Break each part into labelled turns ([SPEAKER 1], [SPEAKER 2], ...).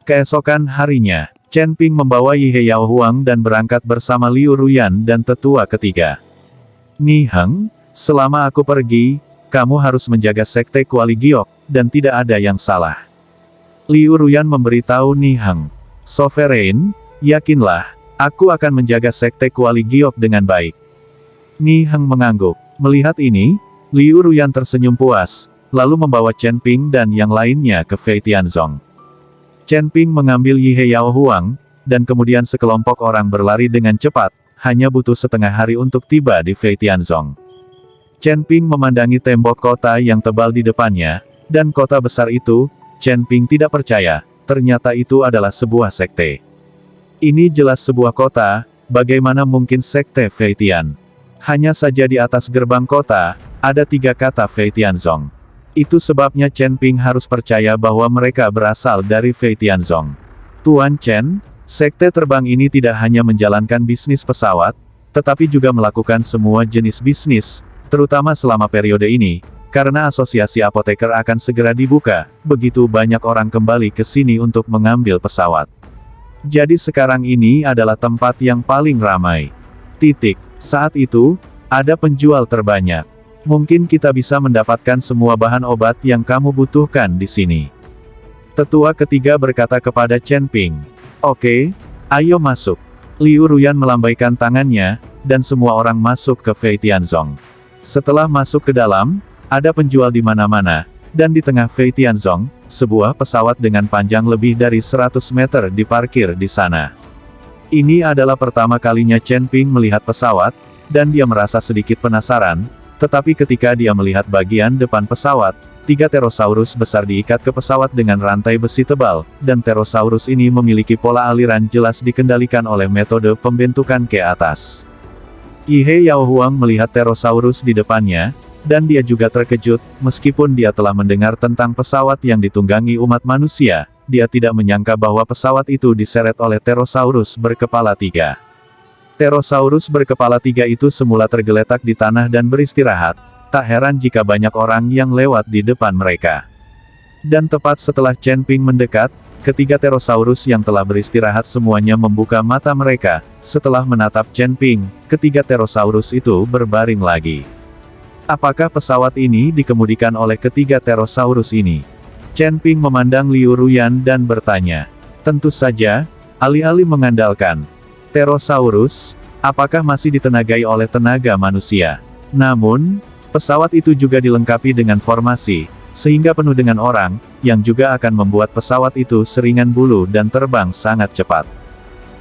[SPEAKER 1] Keesokan harinya, Chen Ping membawa Yi He Yao Huang dan berangkat bersama Liu Ruyan dan tetua ketiga. Ni Heng, selama aku pergi, kamu harus menjaga sekte Kuali Giok, dan tidak ada yang salah. Liu Ruyan memberitahu Ni Heng. Sovereign, yakinlah, aku akan menjaga sekte Kuali Giok dengan baik. Ni Heng mengangguk. Melihat ini, Liu Ruyan tersenyum puas, lalu membawa Chen Ping dan yang lainnya ke Fei Tianzong. Chen Ping mengambil Yi He Yao Huang, dan kemudian sekelompok orang berlari dengan cepat, hanya butuh setengah hari untuk tiba di Fei Tianzong. Chen Ping memandangi tembok kota yang tebal di depannya, dan kota besar itu, Chen Ping tidak percaya, ternyata itu adalah sebuah sekte. Ini jelas sebuah kota, bagaimana mungkin sekte Fei Tian? Hanya saja di atas gerbang kota, ada 3 kata Fei Tianzong. Itu sebabnya Chen Ping harus percaya bahwa mereka berasal dari Fei Tianzong. Tuan Chen, sekte terbang ini tidak hanya menjalankan bisnis pesawat, tetapi juga melakukan semua jenis bisnis, terutama selama periode ini, karena asosiasi apoteker akan segera dibuka, begitu banyak orang kembali ke sini untuk mengambil pesawat. Jadi sekarang ini adalah tempat yang paling ramai. Saat itu, ada penjual terbanyak. Mungkin kita bisa mendapatkan semua bahan obat yang kamu butuhkan di sini. Tetua ketiga berkata kepada Chen Ping. Oke, ayo masuk. Liu Ruyan melambaikan tangannya, dan semua orang masuk ke Fei Tianzong. Setelah masuk ke dalam, ada penjual di mana-mana, dan di tengah Fei Tianzong, sebuah pesawat dengan panjang lebih dari 100 meter diparkir di sana. Ini adalah pertama kalinya Chen Ping melihat pesawat, dan dia merasa sedikit penasaran, tetapi ketika dia melihat bagian depan pesawat, 3 Pterosaurus besar diikat ke pesawat dengan rantai besi tebal, dan Pterosaurus ini memiliki pola aliran jelas dikendalikan oleh metode pembentukan ke atas. Yi He Yao Huang melihat Pterosaurus di depannya, dan dia juga terkejut, meskipun dia telah mendengar tentang pesawat yang ditunggangi umat manusia. Dia tidak menyangka bahwa pesawat itu diseret oleh Pterosaurus berkepala 3. Pterosaurus berkepala 3 itu semula tergeletak di tanah dan beristirahat, tak heran jika banyak orang yang lewat di depan mereka. Dan tepat setelah Chen Ping mendekat, ketiga Pterosaurus yang telah beristirahat semuanya membuka mata mereka, setelah menatap Chen Ping, ketiga Pterosaurus itu berbaring lagi. Apakah pesawat ini dikemudikan oleh ketiga Pterosaurus ini? Chen Ping memandang Liu Ruyan dan bertanya. Tentu saja, alih-alih mengandalkan Pterosaurus, apakah masih ditenagai oleh tenaga manusia? Namun, pesawat itu juga dilengkapi dengan formasi, sehingga penuh dengan orang, yang juga akan membuat pesawat itu seringan bulu dan terbang sangat cepat.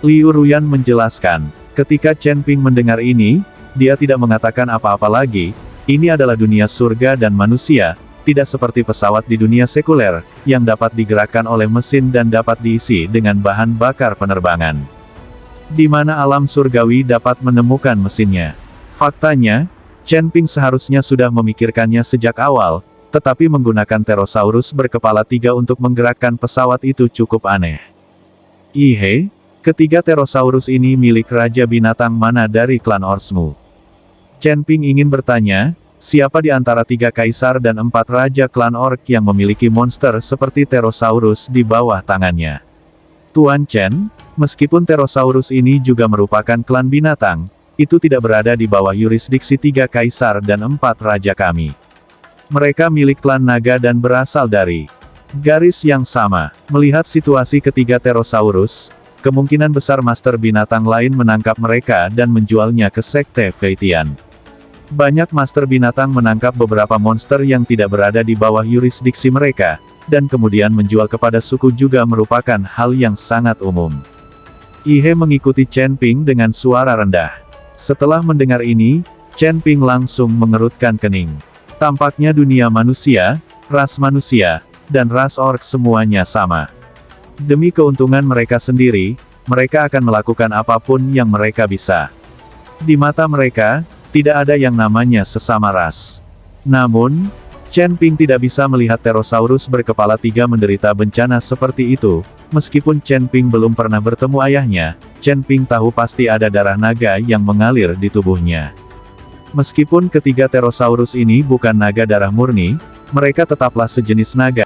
[SPEAKER 1] Liu Ruyan menjelaskan. Ketika Chen Ping mendengar ini, dia tidak mengatakan apa-apa lagi. Ini adalah dunia surga dan manusia, tidak seperti pesawat di dunia sekuler, yang dapat digerakkan oleh mesin dan dapat diisi dengan bahan bakar penerbangan. Di mana alam surgawi dapat menemukan mesinnya. Faktanya, Chen Ping seharusnya sudah memikirkannya sejak awal, tetapi menggunakan Pterosaurus berkepala 3 untuk menggerakkan pesawat itu cukup aneh. Ihe, ketiga Pterosaurus ini milik Raja Binatang mana dari klan Orsmu? Chen Ping ingin bertanya, siapa di antara 3 kaisar dan 4 raja klan Orc yang memiliki monster seperti Pterosaurus di bawah tangannya? Tuan Chen, meskipun Pterosaurus ini juga merupakan klan binatang, itu tidak berada di bawah yurisdiksi 3 kaisar dan 4 raja kami. Mereka milik klan naga dan berasal dari garis yang sama. Melihat situasi ketiga Pterosaurus, kemungkinan besar master binatang lain menangkap mereka dan menjualnya ke sekte Fei Tian. Banyak master binatang menangkap beberapa monster yang tidak berada di bawah yurisdiksi mereka, dan kemudian menjual kepada suku juga merupakan hal yang sangat umum. Ihe mengikuti Chen Ping dengan suara rendah. Setelah mendengar ini, Chen Ping langsung mengerutkan kening. Tampaknya dunia manusia, dan ras orc semuanya sama. Demi keuntungan mereka sendiri, mereka akan melakukan apapun yang mereka bisa. Di mata mereka, tidak ada yang namanya sesama ras. Namun, Chen Ping tidak bisa melihat Pterosaurus berkepala 3 menderita bencana seperti itu. Meskipun Chen Ping belum pernah bertemu ayahnya, Chen Ping tahu pasti ada darah naga yang mengalir di tubuhnya. Meskipun ketiga Pterosaurus ini bukan naga darah murni, mereka tetaplah sejenis naga.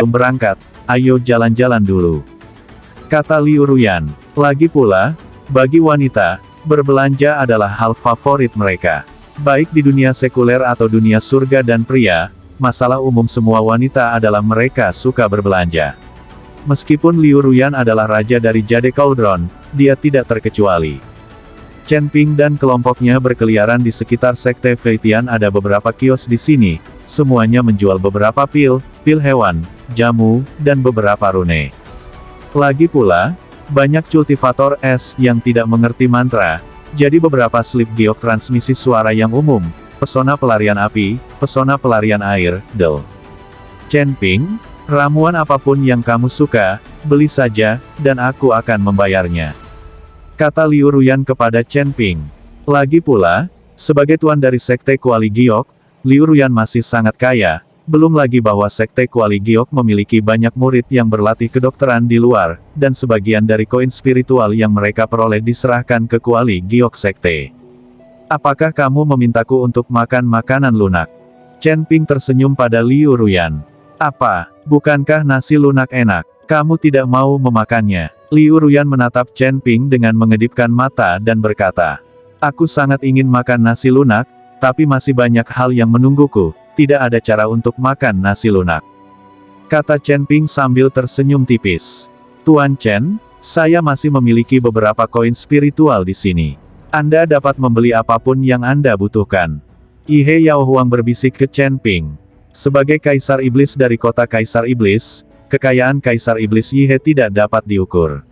[SPEAKER 1] sebelum berangkat, ayo jalan-jalan dulu. Kata Liu Ruyan. Lagi pula, bagi wanita, berbelanja adalah hal favorit mereka. Baik di dunia sekuler atau dunia surga dan pria, masalah umum semua wanita adalah mereka suka berbelanja. Meskipun Liu Ruyan adalah raja dari Jade Cauldron, dia tidak terkecuali. Chen Ping dan kelompoknya berkeliaran di sekitar Sekte Feitian. Ada beberapa kios di sini, semuanya menjual beberapa pil hewan, jamu, dan beberapa rune. Lagi pula, banyak cultivator es yang tidak mengerti mantra, jadi beberapa slip giok transmisi suara yang umum, pesona pelarian api, pesona pelarian air, del. Chen Ping, ramuan apapun yang kamu suka, beli saja, dan aku akan membayarnya. Kata Liu Ruyan kepada Chen Ping. Lagi pula, sebagai tuan dari Sekte Kuali Giok, Liu Ruyan masih sangat kaya, belum lagi bahwa Sekte Kuali Giok memiliki banyak murid yang berlatih kedokteran di luar, dan sebagian dari koin spiritual yang mereka peroleh diserahkan ke Kuali Giok Sekte. Apakah kamu memintaku untuk makan makanan lunak? Chen Ping tersenyum pada Liu Ruyan. Apa, bukankah nasi lunak enak? Kamu tidak mau memakannya? Liu Ruyan menatap Chen Ping dengan mengedipkan mata dan berkata, aku sangat ingin makan nasi lunak, tapi masih banyak hal yang menungguku. Tidak ada cara untuk makan nasi lunak. Kata Chen Ping sambil tersenyum tipis. Tuan Chen, saya masih memiliki beberapa koin spiritual di sini. Anda dapat membeli apapun yang Anda butuhkan. Ihe Yao Huang berbisik ke Chen Ping. Sebagai Kaisar Iblis dari kota Kaisar Iblis, kekayaan Kaisar Iblis Yihe tidak dapat diukur.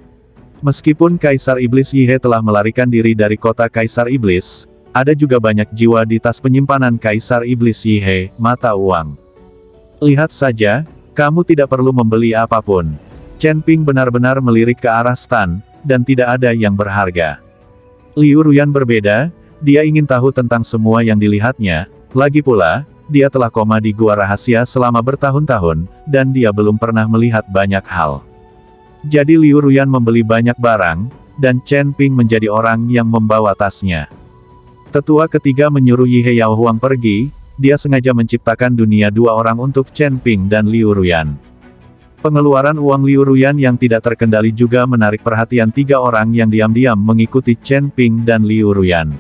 [SPEAKER 1] Meskipun Kaisar Iblis Yihe telah melarikan diri dari kota Kaisar Iblis, ada juga banyak jiwa di tas penyimpanan Kaisar Iblis Yihe, mata uang. Lihat saja, kamu tidak perlu membeli apapun. Chen Ping benar-benar melirik ke arah stan, dan tidak ada yang berharga. Liu Ruyan berbeda, dia ingin tahu tentang semua yang dilihatnya, lagi pula, dia telah koma di gua rahasia selama bertahun-tahun, dan dia belum pernah melihat banyak hal. Jadi Liu Ruyan membeli banyak barang, dan Chen Ping menjadi orang yang membawa tasnya. Tetua ketiga menyuruh Yihe Yao Huang pergi, dia sengaja menciptakan dunia dua orang untuk Chen Ping dan Liu Ruyan. Pengeluaran uang Liu Ruyan yang tidak terkendali juga menarik perhatian tiga orang yang diam-diam mengikuti Chen Ping dan Liu Ruyan.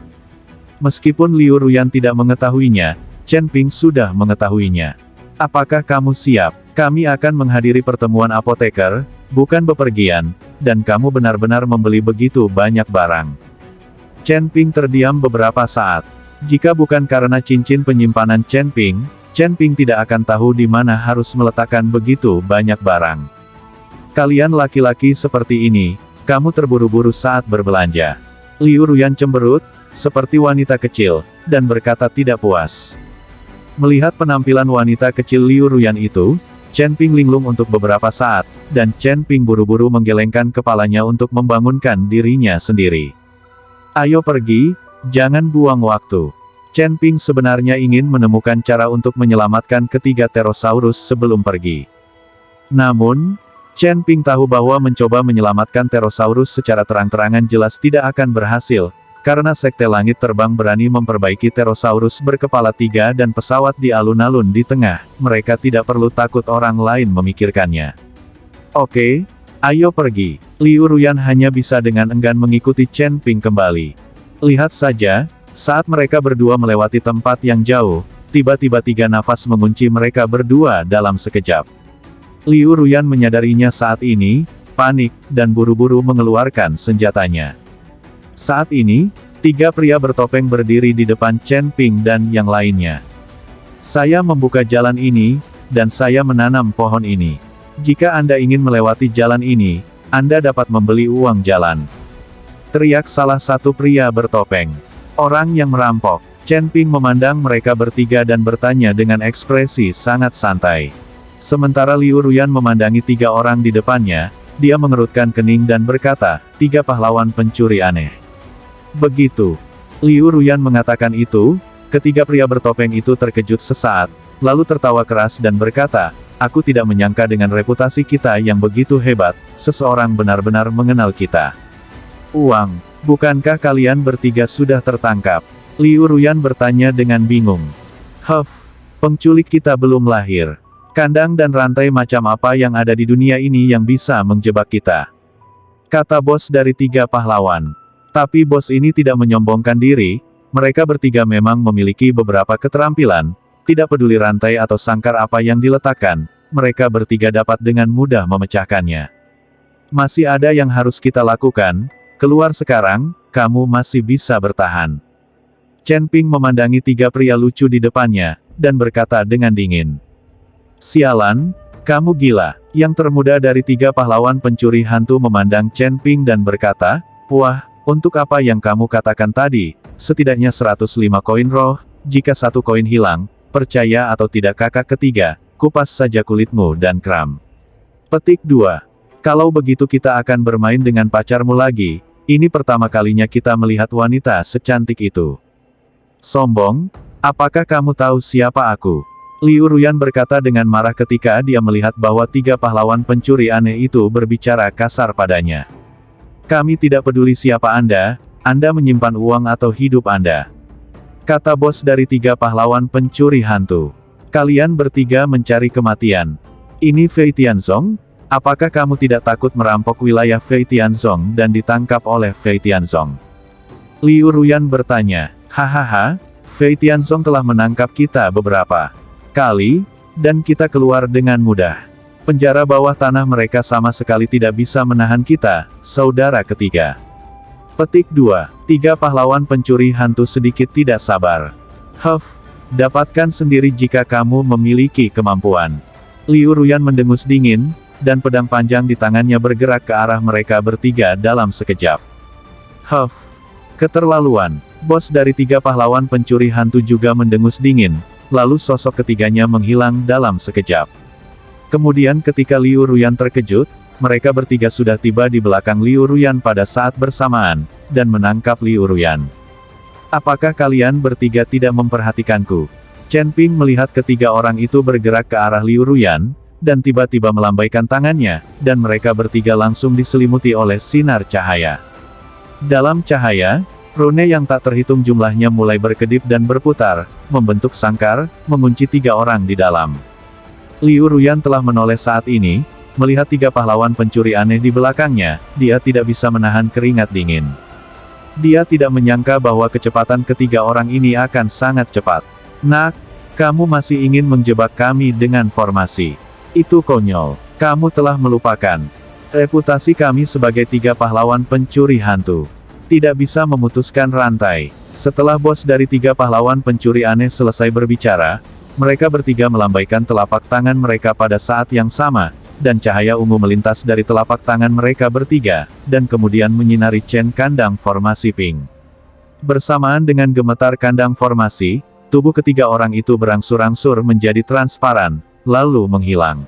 [SPEAKER 1] Meskipun Liu Ruyan tidak mengetahuinya, Chen Ping sudah mengetahuinya. Apakah kamu siap? Kami akan menghadiri pertemuan apoteker, bukan bepergian, dan kamu benar-benar membeli begitu banyak barang. Chen Ping terdiam beberapa saat. Jika bukan karena cincin penyimpanan Chen Ping tidak akan tahu di mana harus meletakkan begitu banyak barang. Kalian laki-laki seperti ini, kamu terburu-buru saat berbelanja. Liu Ruyan cemberut, seperti wanita kecil, dan berkata tidak puas. Melihat penampilan wanita kecil Liu Ruyan itu, Chen Ping linglung untuk beberapa saat, dan Chen Ping buru-buru menggelengkan kepalanya untuk membangunkan dirinya sendiri. Ayo pergi, jangan buang waktu. Chen Ping sebenarnya ingin menemukan cara untuk menyelamatkan ketiga Pterosaurus sebelum pergi. Namun, Chen Ping tahu bahwa mencoba menyelamatkan Pterosaurus secara terang-terangan jelas tidak akan berhasil, karena Sekte Langit Terbang berani memperbaiki Pterosaurus berkepala tiga dan pesawat di alun-alun di tengah, mereka tidak perlu takut orang lain memikirkannya. Oke, ayo pergi. Liu Ruyan hanya bisa dengan enggan mengikuti Chen Ping kembali. Lihat saja, saat mereka berdua melewati tempat yang jauh, tiba-tiba tiga nafas mengunci mereka berdua dalam sekejap. Liu Ruyan menyadarinya saat ini, panik, dan buru-buru mengeluarkan senjatanya. Saat ini, tiga pria bertopeng berdiri di depan Chen Ping dan yang lainnya. Saya membuka jalan ini, dan saya menanam pohon ini. Jika Anda ingin melewati jalan ini, Anda dapat membeli uang jalan. Teriak salah satu pria bertopeng. Orang yang merampok. Chen Ping memandang mereka bertiga dan bertanya dengan ekspresi sangat santai. Sementara Liu Ruyan memandangi tiga orang di depannya, dia mengerutkan kening dan berkata, tiga pahlawan pencuri aneh. Begitu. Liu Ruyan mengatakan itu, ketiga pria bertopeng itu terkejut sesaat, lalu tertawa keras dan berkata, aku tidak menyangka dengan reputasi kita yang begitu hebat, seseorang benar-benar mengenal kita. Uang, bukankah kalian bertiga sudah tertangkap? Liu Ruyan bertanya dengan bingung. Huff, penculik kita belum lahir. Kandang dan rantai macam apa yang ada di dunia ini yang bisa menjebak kita? Kata bos dari 3 pahlawan. Tapi bos ini tidak menyombongkan diri, mereka bertiga memang memiliki beberapa keterampilan, tidak peduli rantai atau sangkar apa yang diletakkan, mereka bertiga dapat dengan mudah memecahkannya. Masih ada yang harus kita lakukan, keluar sekarang, kamu masih bisa bertahan. Chen Ping memandangi 3 pria lucu di depannya, dan berkata dengan dingin. Sialan, kamu gila. Yang termuda dari 3 pahlawan pencuri hantu memandang Chen Ping dan berkata, wah, untuk apa yang kamu katakan tadi, setidaknya 105 koin roh, jika 1 koin hilang, percaya atau tidak kakak ketiga, kupas saja kulitmu dan kram. Petik 2. Kalau begitu kita akan bermain dengan pacarmu lagi, ini pertama kalinya kita melihat wanita secantik itu. Sombong, apakah kamu tahu siapa aku? Liu Ruyan berkata dengan marah ketika dia melihat bahwa 3 pahlawan pencuri aneh itu berbicara kasar padanya. Kami tidak peduli siapa Anda menyimpan uang atau hidup Anda. Kata bos dari 3 pahlawan pencuri hantu. Kalian bertiga mencari kematian. Ini Fei Tianzong? Apakah kamu tidak takut merampok wilayah Fei Tianzong dan ditangkap oleh Fei Tianzong? Liu Ruyan bertanya, hahaha, Fei Tianzong telah menangkap kita beberapa kali, dan kita keluar dengan mudah. Penjara bawah tanah mereka sama sekali tidak bisa menahan kita, saudara ketiga. Petik 2. 3 pahlawan pencuri hantu sedikit tidak sabar. Huff, dapatkan sendiri jika kamu memiliki kemampuan. Liu Ruyan mendengus dingin, dan pedang panjang di tangannya bergerak ke arah mereka bertiga dalam sekejap. Huff, keterlaluan. Bos dari 3 pahlawan pencuri hantu juga mendengus dingin, lalu sosok ketiganya menghilang dalam sekejap. Kemudian ketika Liu Ruyan terkejut, mereka bertiga sudah tiba di belakang Liu Ruyan pada saat bersamaan, dan menangkap Liu Ruyan. Apakah kalian bertiga tidak memperhatikanku? Chen Ping melihat ketiga orang itu bergerak ke arah Liu Ruyan, dan tiba-tiba melambaikan tangannya, dan mereka bertiga langsung diselimuti oleh sinar cahaya. Dalam cahaya, rune yang tak terhitung jumlahnya mulai berkedip dan berputar, membentuk sangkar, mengunci 3 orang di dalam. Liu Ruyan telah menoleh saat ini, melihat 3 pahlawan pencuri aneh di belakangnya, dia tidak bisa menahan keringat dingin. Dia tidak menyangka bahwa kecepatan ketiga orang ini akan sangat cepat. Nak, kamu masih ingin menjebak kami dengan formasi. Itu konyol. Kamu telah melupakan reputasi kami sebagai 3 pahlawan pencuri hantu. Tidak bisa memutuskan rantai. Setelah bos dari 3 pahlawan pencuri aneh selesai berbicara, mereka bertiga melambaikan telapak tangan mereka pada saat yang sama, dan cahaya ungu melintas dari telapak tangan mereka bertiga, dan kemudian menyinari Chen kandang formasi Ping. Bersamaan dengan gemetar kandang formasi, tubuh ketiga orang itu berangsur-angsur menjadi transparan, lalu menghilang.